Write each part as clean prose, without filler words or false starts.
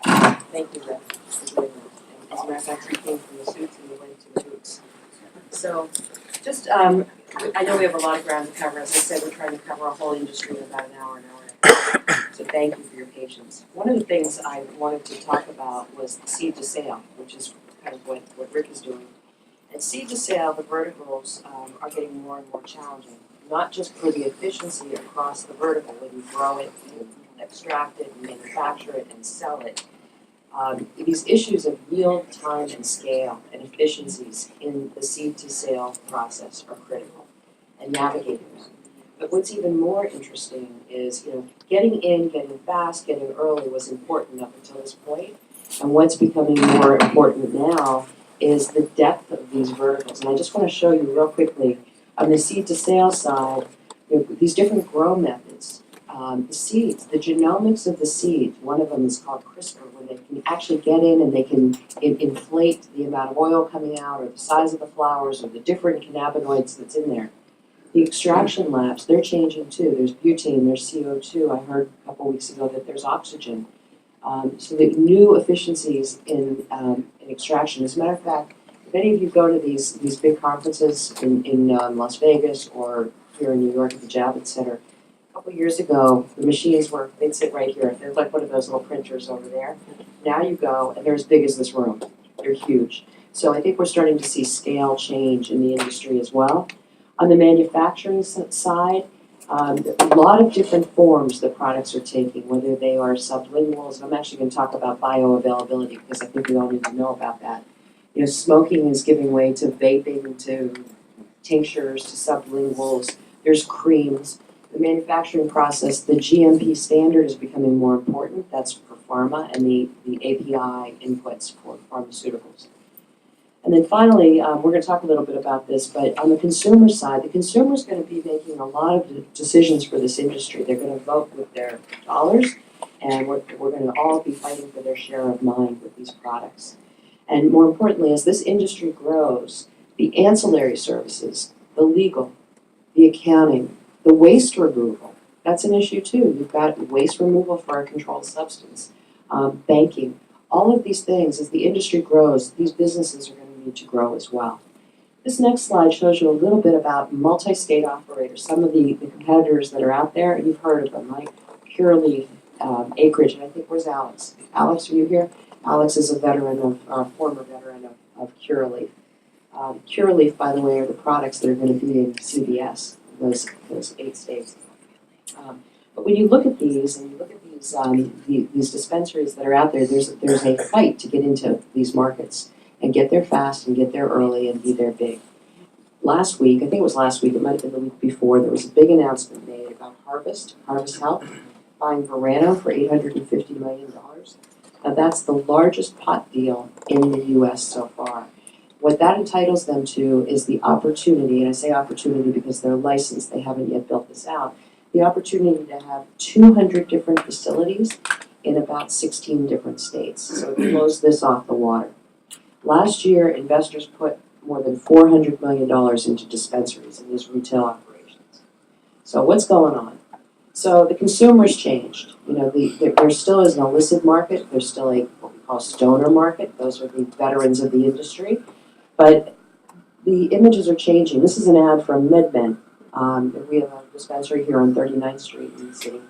Thank you, Rick, for doing that. And as a matter of fact, you came from the suits and you went to the boots. So, just, I know we have a lot of ground to cover. As I said, we're trying to cover a whole industry in about an hour and a half. So thank you for your patience. One of the things I wanted to talk about was the seed to sale, which is kind of what Rick is doing. And seed to sale, the verticals are getting more and more challenging, not just for the efficiency across the vertical when you grow it and extract it and manufacture it and sell it. These issues of yield, time, and scale and efficiencies in the seed to sale process are critical and navigating them. But what's even more interesting is, getting in, getting fast, getting early was important up until this point. And what's becoming more important now is the depth of these verticals. And I just want to show you real quickly, on the seed to sale side, these different grow methods. The seeds, the genomics of the seeds, one of them is called CRISPR, where they can actually get in and they can inflate the amount of oil coming out or the size of the flowers or the different cannabinoids that's in there. The extraction labs, they're changing too. There's butane, there's CO2. I heard a couple weeks ago that there's oxygen. So the new efficiencies in extraction. As a matter of fact, if any of you go to these big conferences in Las Vegas or here in New York at the Javits Center, a couple years ago, the machines they'd sit right here. They're like one of those little printers over there. Now you go, and they're as big as this room. They're huge. So I think we're starting to see scale change in the industry as well. On the manufacturing side, a lot of different forms the products are taking, whether they are sublinguals. I'm actually going to talk about bioavailability because I think we all need to know about that. Smoking is giving way to vaping, to tinctures, to sublinguals. There's creams. The manufacturing process, the GMP standard is becoming more important. That's for pharma and the API inputs for pharmaceuticals. And then finally, we're going to talk a little bit about this, but on the consumer side, the consumer is going to be making a lot of decisions for this industry. They're going to vote with their dollars, and we're going to all be fighting for their share of mind with these products. And more importantly, as this industry grows, the ancillary services, the legal, the accounting, the waste removal, that's an issue too. You've got waste removal for a controlled substance, banking, all of these things. As the industry grows, these businesses are going to need to grow as well. This next slide shows you a little bit about multi-state operators, some of the competitors that are out there, and you've heard of them, like Curaleaf, Acreage, and I think, where's Alex? Alex, are you here? Alex is a former veteran of Curaleaf. Curaleaf, by the way, are the products that are going to be in CVS, those 8 states. But when you look at these, and you look at these dispensaries that are out there, there's a fight to get into these markets and get there fast and get there early and be there big. Last week, I think it was last week, it might have been the week before, there was a big announcement made about Harvest Health, buying Verano for $850 million. Now that's the largest pot deal in the US so far. What that entitles them to is the opportunity, and I say opportunity because they're licensed, they haven't yet built this out, the opportunity to have 200 different facilities in about 16 different states. So it blows this off the water. Last year, investors put more than $400 million into dispensaries in these retail operations. So what's going on? So the consumer's changed. There still is an illicit market. There's still a what we call stoner market. Those are the veterans of the industry. But the images are changing. This is an ad from MedMen. We have a dispensary here on 39th Street in the city.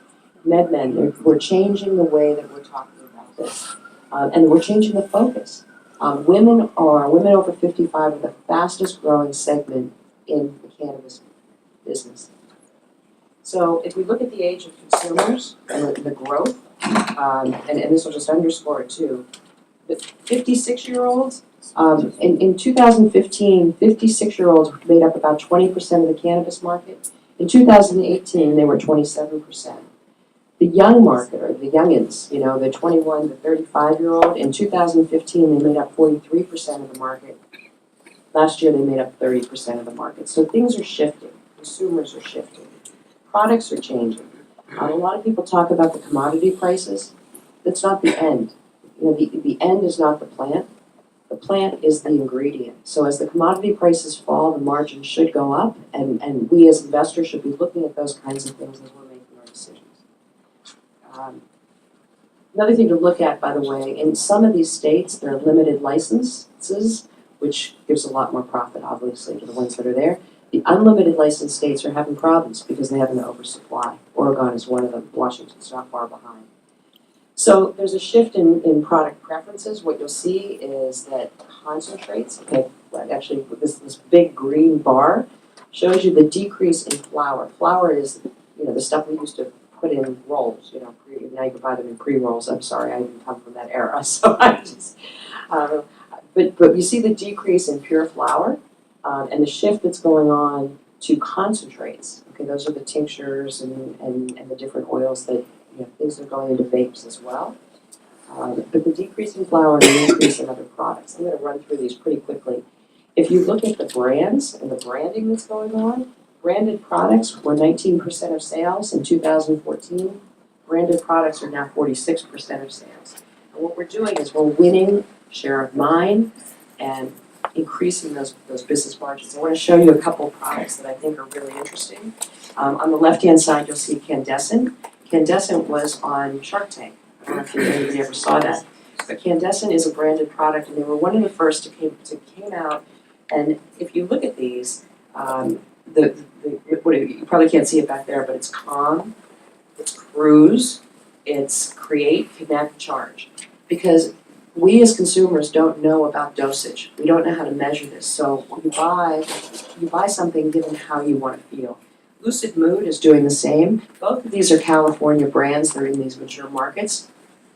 MedMen, we're changing the way that we're talking about this. And we're changing the focus. Women over 55 are the fastest growing segment in the cannabis business. So if we look at the age of consumers and the growth, and this will just underscore it too, the 56-year-olds, in 2015, 56-year-olds made up about 20% of the cannabis market. In 2018, they were 27%. The young market, or the youngins, the 21 to 35-year-old, in 2015, they made up 43% of the market. Last year, they made up 30% of the market. So things are shifting. Consumers are shifting. Products are changing. A lot of people talk about the commodity prices. That's not the end. The end is not the plant. The plant is the ingredient. So as the commodity prices fall, the margin should go up, and we as investors should be looking at those kinds of things as we're making our decisions. Another thing to look at, by the way, in some of these states, there are limited licenses, which gives a lot more profit, obviously, to the ones that are there. The unlimited license states are having problems because they have an oversupply. Oregon is one of them. Washington's not far behind. So there's a shift in product preferences. What you'll see is that concentrates, okay, well, actually this big green bar shows you the decrease in flour. Flour is, the stuff we used to put in rolls, now you can buy them in pre-rolls. I'm sorry, I didn't come from that era, so I just, but you see the decrease in pure flour and the shift that's going on to concentrates. Okay, those are the tinctures and the different oils that, things are going into vapes as well. But the decrease in flour and the increase in other products. I'm going to run through these pretty quickly. If you look at the brands and the branding that's going on, branded products were 19% of sales in 2014. Branded products are now 46% of sales. And what we're doing is we're winning share of mind and increasing those business margins. I want to show you a couple of products that I think are really interesting. On the left-hand side, you'll see Candescent. Candescent was on Shark Tank. I don't know if anybody ever saw that. But Candescent is a branded product, and they were one of the first to came out. And if you look at these, you probably can't see it back there, but it's Calm, it's Cruise, it's Create, Connect, Charge. Because we as consumers don't know about dosage. We don't know how to measure this. So when you buy something given how you want to feel. Lucid Mood is doing the same. Both of these are California brands. They're in these mature markets.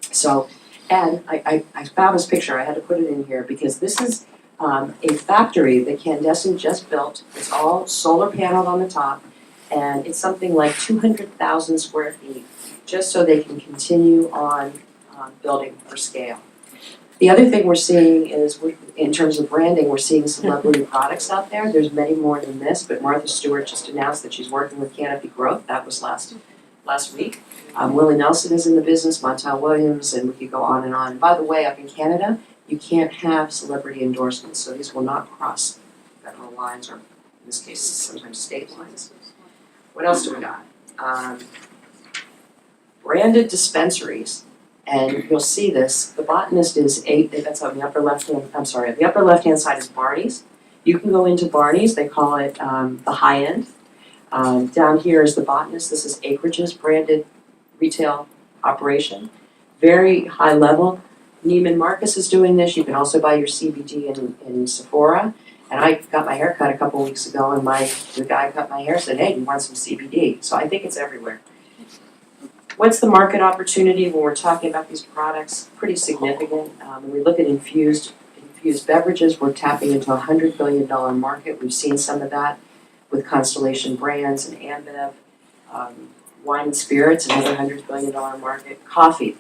So, and I found this picture. I had to put it in here because this is a factory that Candescent just built. It's all solar paneled on the top, and it's something like 200,000 square feet, just so they can continue on building for scale. The other thing we're seeing is, in terms of branding, we're seeing celebrity products out there. There's many more than this, but Martha Stewart just announced that she's working with Canopy Growth. That was last week. Willie Nelson is in the business, Montel Williams, and we could go on and on. And by the way, up in Canada, you can't have celebrity endorsements, so these will not cross federal lines, or in this case, sometimes state lines. What else do we got? Branded dispensaries. And you'll see this, the Botanist is that's on the upper left-hand side is Barney's. You can go into Barney's, they call it the high end. Down here is the Botanist, this is Acreage's branded retail operation. Very high level. Neiman Marcus is doing this, you can also buy your CBD in Sephora. And I got my hair cut a couple weeks ago, and the guy who cut my hair said, hey, do you want some CBD? So I think it's everywhere. What's the market opportunity when we're talking about these products? Pretty significant. When we look at infused beverages, we're tapping into a $100 billion market. We've seen some of that with Constellation Brands and Ambev. Wine and spirits, another $100 billion market. Coffee.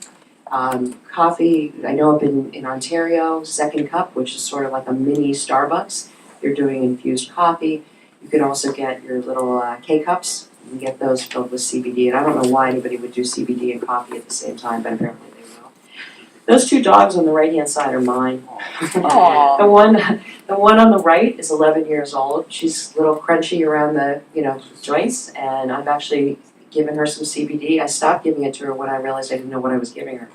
Coffee, I know up in Ontario, Second Cup, which is sort of like a mini Starbucks. They're doing infused coffee. You can also get your little K-cups. You can get those filled with CBD, and I don't know why anybody would do CBD and coffee at the same time, but apparently they will. Those two dogs on the right-hand side are mine. The one on the right is 11 years old. She's a little crunchy around the joints, and I've actually given her some CBD. I stopped giving it to her when I realized I didn't know what I was giving her,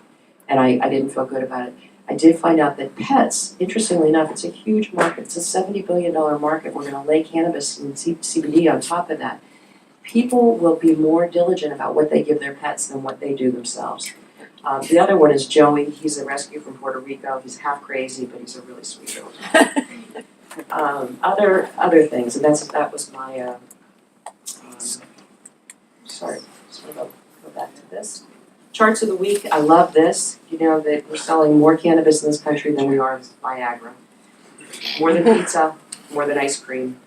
and I didn't feel good about it. I did find out that pets, interestingly enough, it's a huge market. It's a $70 billion market. We're going to lay cannabis and CBD on top of that. People will be more diligent about what they give their pets than what they do themselves. The other one is Joey. He's a rescue from Puerto Rico. He's half crazy, but he's a really sweet dog. Other things, and that was my. Sorry, just want to go back to this. Charts of the week. I love this. You know that we're selling more cannabis in this country than we are Viagra. More than pizza, more than ice cream.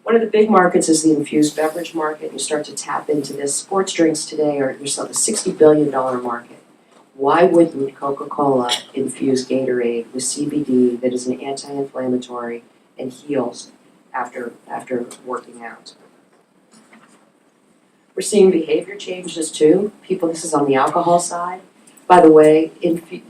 One of the big markets is the infused beverage market. You start to tap into this. Sports drinks today are a $60 billion market. Why wouldn't Coca-Cola infuse Gatorade with CBD that is an anti-inflammatory and heals after working out? We're seeing behavior changes too. This is on the alcohol side. By the way,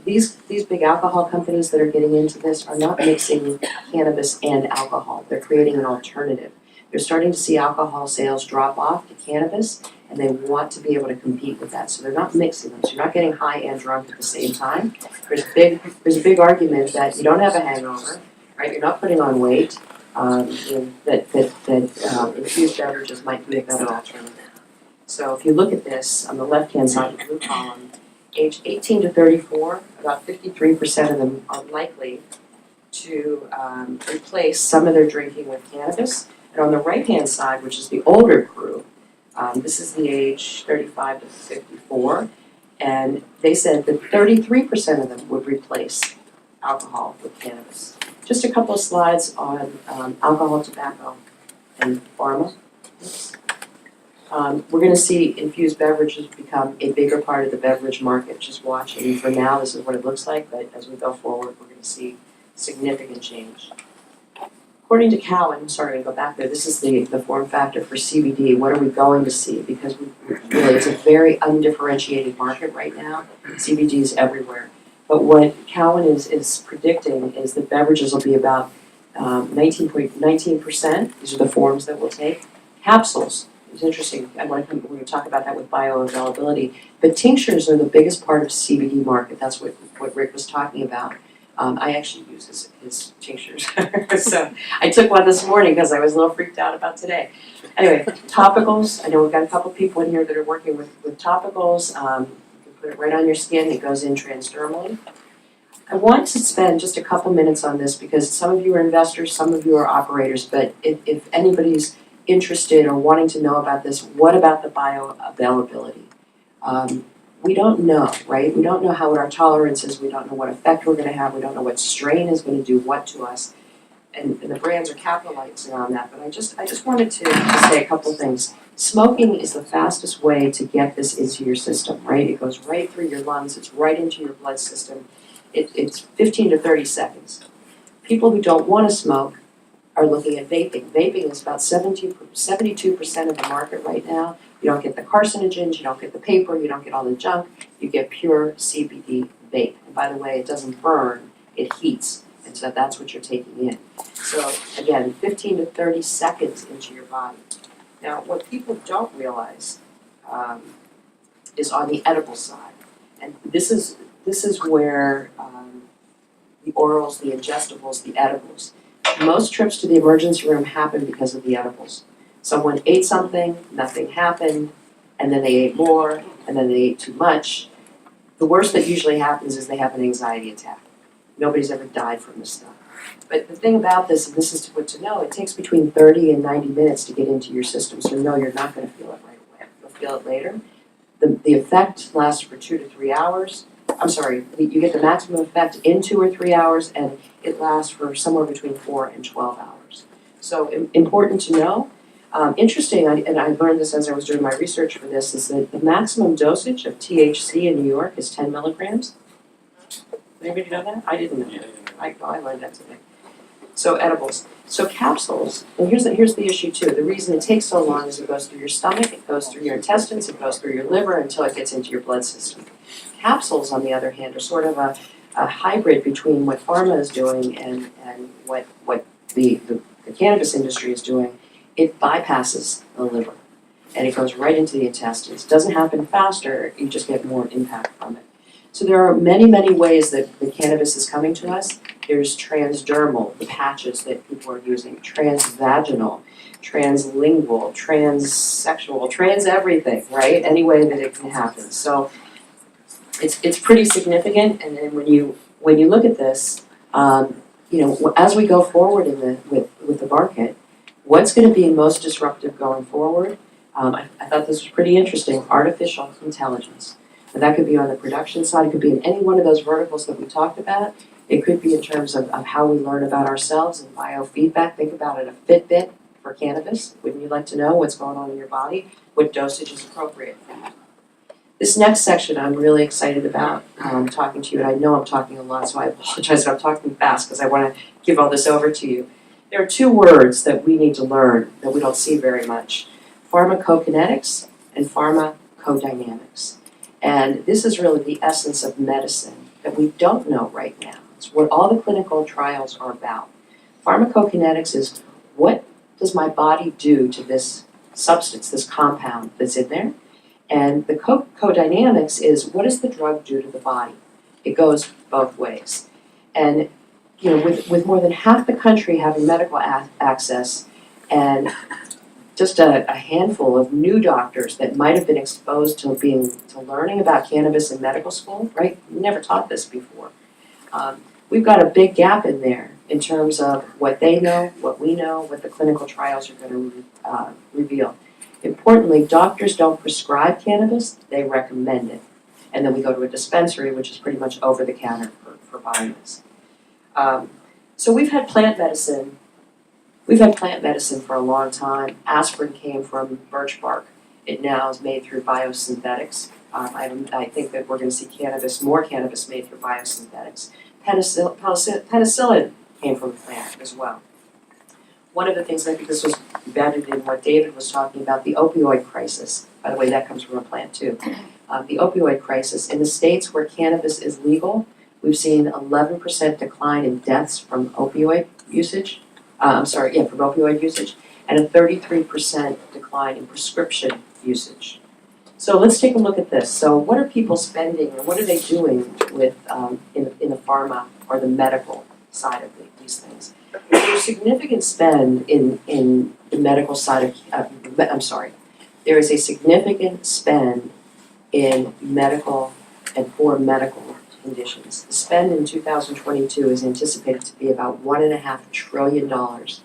these big alcohol companies that are getting into this are not mixing cannabis and alcohol. They're creating an alternative. They're starting to see alcohol sales drop off to cannabis, and they want to be able to compete with that. So they're not mixing them. So you're not getting high and drunk at the same time. There's a big argument that you don't have a hangover, right? You're not putting on weight. Infused beverages might be a better alternative. So if you look at this on the left-hand side of the blue column, age 18 to 34, about 53% of them are likely to replace some of their drinking with cannabis. And on the right-hand side, which is the older group, this is the age 35 to 54, and they said that 33% of them would replace alcohol with cannabis. Just a couple of slides on alcohol, tobacco, and pharma. We're going to see infused beverages become a bigger part of the beverage market. Just watching. For now, this is what it looks like, but as we go forward, we're going to see significant change. According to Cowen, I'm sorry to go back there, this is the form factor for CBD. What are we going to see? Because really, it's a very undifferentiated market right now. CBD is everywhere. But what Cowen is predicting is that beverages will be about 19%. These are the forms that we'll take. Capsules. It's interesting. We're going to talk about that with bioavailability. But tinctures are the biggest part of CBD market. That's what Rick was talking about. I actually use his tinctures. So I took one this morning because I was a little freaked out about today. Anyway, topicals. I know we've got a couple people in here that are working with topicals. You can put it right on your skin. It goes in transdermally. I want to spend just a couple minutes on this because some of you are investors, some of you are operators, but if anybody's interested or wanting to know about this, what about the bioavailability? We don't know, right? We don't know how our tolerance is. We don't know what effect we're going to have. We don't know what strain is going to do what to us. And the brands are capitalizing on that. But I just wanted to say a couple things. Smoking is the fastest way to get this into your system, right? It goes right through your lungs. It's right into your blood system. It's 15 to 30 seconds. People who don't want to smoke are looking at vaping. Vaping is about 72% of the market right now. You don't get the carcinogens, you don't get the paper, you don't get all the junk, you get pure CBD vape. And by the way, it doesn't burn, it heats, and so that's what you're taking in. So again, 15 to 30 seconds into your body. Now, what people don't realize is on the edible side, and this is where the orals, the ingestibles, the edibles. Most trips to the emergency room happen because of the edibles. Someone ate something, nothing happened, and then they ate more, and then they ate too much. The worst that usually happens is they have an anxiety attack. Nobody's ever died from this stuff. But the thing about this, and this is what to know, it takes between 30 and 90 minutes to get into your system, so no, you're not going to feel it right away. You'll feel it later. The effect lasts for 2 to 3 hours. I'm sorry, you get the maximum effect in 2 or 3 hours, and it lasts for somewhere between 4 and 12 hours. So important to know. Interesting, and I learned this as I was doing my research for this, is that the maximum dosage of THC in New York is 10 milligrams. Anybody know that? I didn't know that. I learned that today. So edibles. So capsules, and here's the issue too. The reason it takes so long is it goes through your stomach, it goes through your intestines, it goes through your liver until it gets into your blood system. Capsules, on the other hand, are sort of a hybrid between what pharma is doing and what the cannabis industry is doing. It bypasses the liver and it goes right into the intestines. It doesn't happen faster, you just get more impact from it. So there are many, many ways that the cannabis is coming to us. There's transdermal, the patches that people are using, transvaginal, translingual, transsexual, trans everything, right? Any way that it can happen. So it's pretty significant, and then when you look at this, as we go forward with the market, what's going to be most disruptive going forward? I thought this was pretty interesting. Artificial intelligence. And that could be on the production side. It could be in any one of those verticals that we talked about. It could be in terms of how we learn about ourselves and biofeedback. Think about it, a Fitbit for cannabis. Wouldn't you like to know what's going on in your body? What dosage is appropriate for that? This next section I'm really excited about talking to you, and I know I'm talking a lot, so I apologize if I'm talking fast because I want to give all this over to you. There are 2 words that we need to learn that we don't see very much: pharmacokinetics and pharmacodynamics. And this is really the essence of medicine that we don't know right now. It's what all the clinical trials are about. Pharmacokinetics is what does my body do to this substance, this compound that's in there? And the codynamics is, what does the drug do to the body? It goes both ways. And with more than half the country having medical access and just a handful of new doctors that might have been exposed to learning about cannabis in medical school, right? We never taught this before. We've got a big gap in there in terms of what they know, what we know, what the clinical trials are going to reveal. Importantly, doctors don't prescribe cannabis, they recommend it. And then we go to a dispensary, which is pretty much over the counter for buying this. So we've had plant medicine for a long time. Aspirin came from birch bark. It now is made through biosynthetics. I think that we're going to see more cannabis made through biosynthetics. Penicillin came from a plant as well. One of the things, I think this was embedded in what David was talking about, the opioid crisis. By the way, that comes from a plant too. The opioid crisis. In the states where cannabis is legal, we've seen 11% decline in deaths from opioid usage. From opioid usage, and a 33% decline in prescription usage. So let's take a look at this. So what are people spending, or what are they doing with in the pharma or the medical side of these things? There's significant spend in the medical side of, there is a significant spend in medical and for medical conditions. The spend in 2022 is anticipated to be about $1.5 trillion on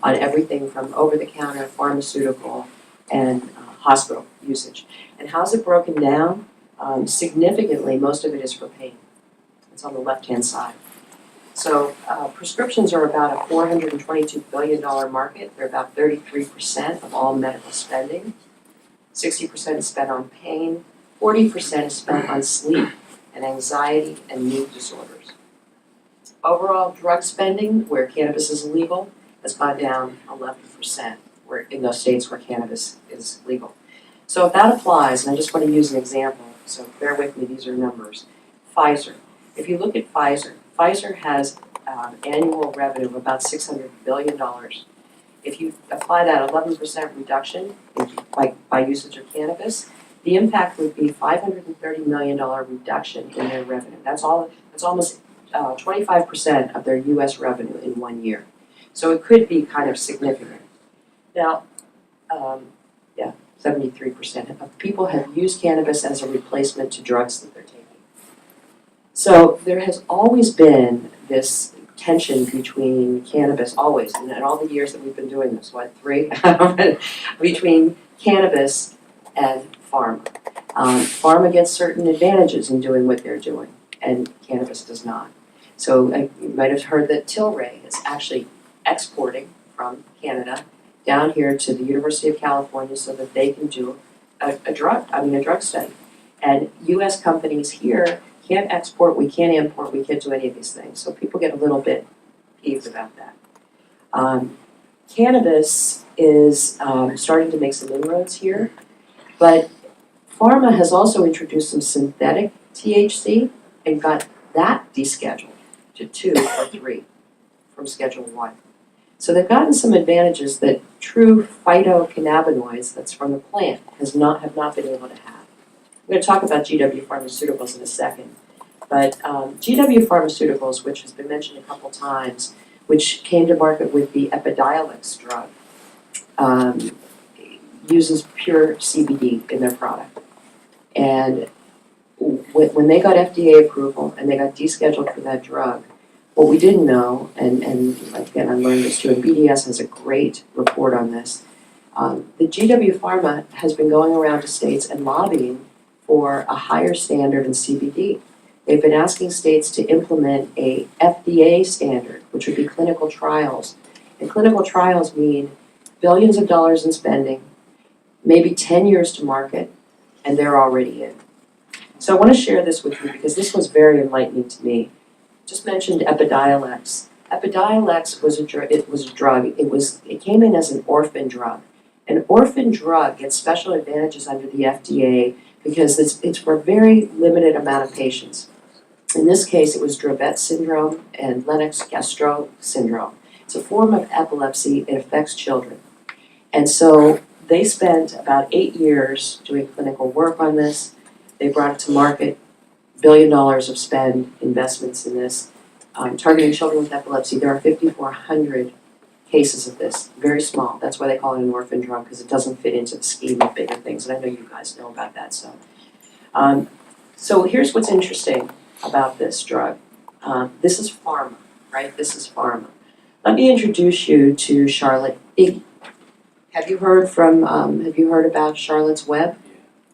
everything from over-the-counter, pharmaceutical, and hospital usage. And how's it broken down? Significantly, most of it is for pain. It's on the left-hand side. So prescriptions are about a $422 billion market. They're about 33% of all medical spending. 60% is spent on pain. 40% is spent on sleep and anxiety and mood disorders. Overall drug spending, where cannabis is illegal, has gone down 11% in those states where cannabis is legal. So if that applies, and I just want to use an example, so bear with me, these are numbers. Pfizer. If you look at Pfizer, Pfizer has annual revenue of about $600 billion. If you apply that 11% reduction by usage of cannabis, the impact would be $530 million reduction in their revenue. That's almost 25% of their U.S. revenue in 1 year. So it could be kind of significant. Now, 73% of people have used cannabis as a replacement to drugs that they're taking. So there has always been this tension between cannabis, always, and in all the years that we've been doing this, 3? Between cannabis and pharma. Pharma gets certain advantages in doing what they're doing, and cannabis does not. So you might have heard that Tilray is actually exporting from Canada down here to the University of California so that they can do a drug study. And U.S. companies here can't export, we can't import, we can't do any of these things. So people get a little bit peeved about that. Cannabis is starting to make some inroads here, but pharma has also introduced some synthetic THC and got that descheduled to 2 or 3 from Schedule 1. So they've gotten some advantages that true phytocannabinoids, that's from the plant, have not been able to have. I'm going to talk about GW Pharmaceuticals in a second, but GW Pharmaceuticals, which has been mentioned a couple times, which came to market with the Epidiolex drug, uses pure CBD in their product. And when they got FDA approval and they got descheduled for that drug, what we didn't know, and again I learned this too, and BDS has a great report on this, the GW Pharma has been going around to states and lobbying for a higher standard in CBD. They've been asking states to implement a FDA standard, which would be clinical trials. And clinical trials mean billions of dollars in spending, maybe 10 years to market, and they're already in. So I want to share this with you because this was very enlightening to me. Just mentioned Epidiolex. Epidiolex was a drug. It came in as an orphan drug. An orphan drug gets special advantages under the FDA because it's for a very limited amount of patients. In this case, it was Dravet syndrome and Lennox-Gastaut syndrome. It's a form of epilepsy. It affects children. And so they spent about 8 years doing clinical work on this. They brought it to market, $1 billion of spend, investments in this, targeting children with epilepsy. There are 5,400 cases of this, very small. That's why they call it an orphan drug, because it doesn't fit into the scheme of bigger things. And I know you guys know about that. So here's what's interesting about this drug. This is pharma, right? This is pharma. Let me introduce you to Charlotte Iggy. Have you heard about Charlotte's Web?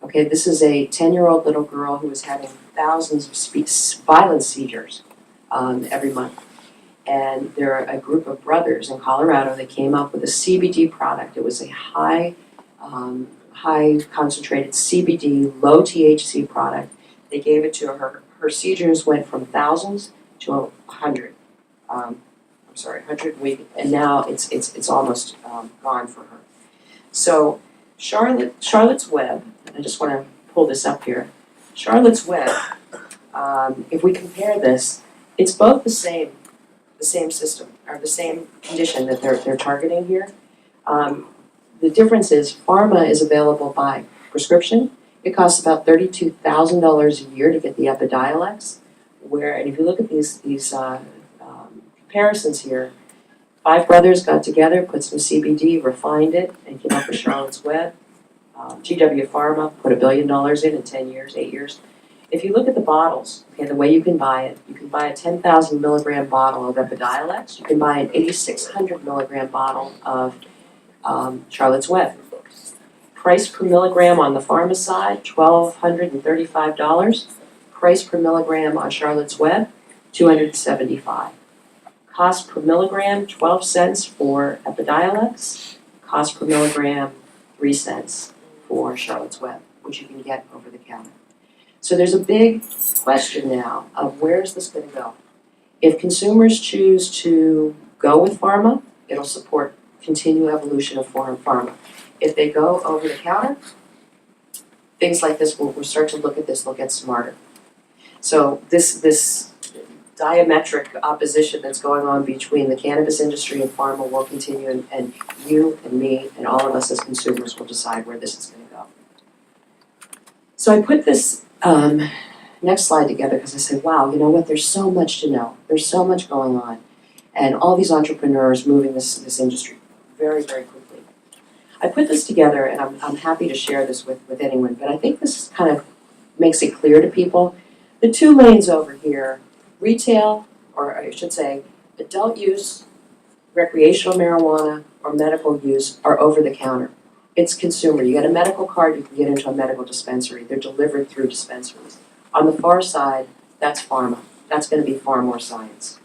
Okay, this is a 10-year-old little girl who is having thousands of violent seizures every month. And there are a group of brothers in Colorado that came up with a CBD product. It was a high concentrated CBD, low THC product. They gave it to her. Her seizures went from thousands to 100. 100 a week, and now it's almost gone for her. So Charlotte's Web, I just want to pull this up here. Charlotte's Web, if we compare this, it's both the same system, or the same condition that they're targeting here. The difference is pharma is available by prescription. It costs about $32,000 a year to get the Epidiolex, and if you look at these comparisons here, 5 brothers got together, put some CBD, refined it, and came up with Charlotte's Web. GW Pharma put $1 billion in 10 years, 8 years. If you look at the bottles, okay, the way you can buy it, you can buy a 10,000 milligram bottle of Epidiolex, you can buy an 8,600 milligram bottle of Charlotte's Web. Price per milligram on the pharma side, $1,235. Price per milligram on Charlotte's Web, $275. Cost per milligram, 12 cents for Epidiolex. Cost per milligram, 3 cents for Charlotte's Web, which you can get over the counter. So there's a big question now of where is this going to go? If consumers choose to go with pharma, it'll support continued evolution of pharma. If they go over the counter, things like this, we'll start to look at smarter. So this diametric opposition that's going on between the cannabis industry and pharma will continue, and you and me and all of us as consumers will decide where this is going to go. So I put this next slide together because I said, wow, you know what, there's so much to know. There's so much going on. And all these entrepreneurs moving this industry very, very quickly. I put this together, and I'm happy to share this with anyone, but I think this kind of makes it clear to people. The 2 lanes over here, retail, or I should say, adult use, recreational marijuana, or medical use, are over the counter. It's consumer. You get a medical card, you can get into a medical dispensary. They're delivered through dispensaries. On the far side, that's pharma. That's going to be far more science.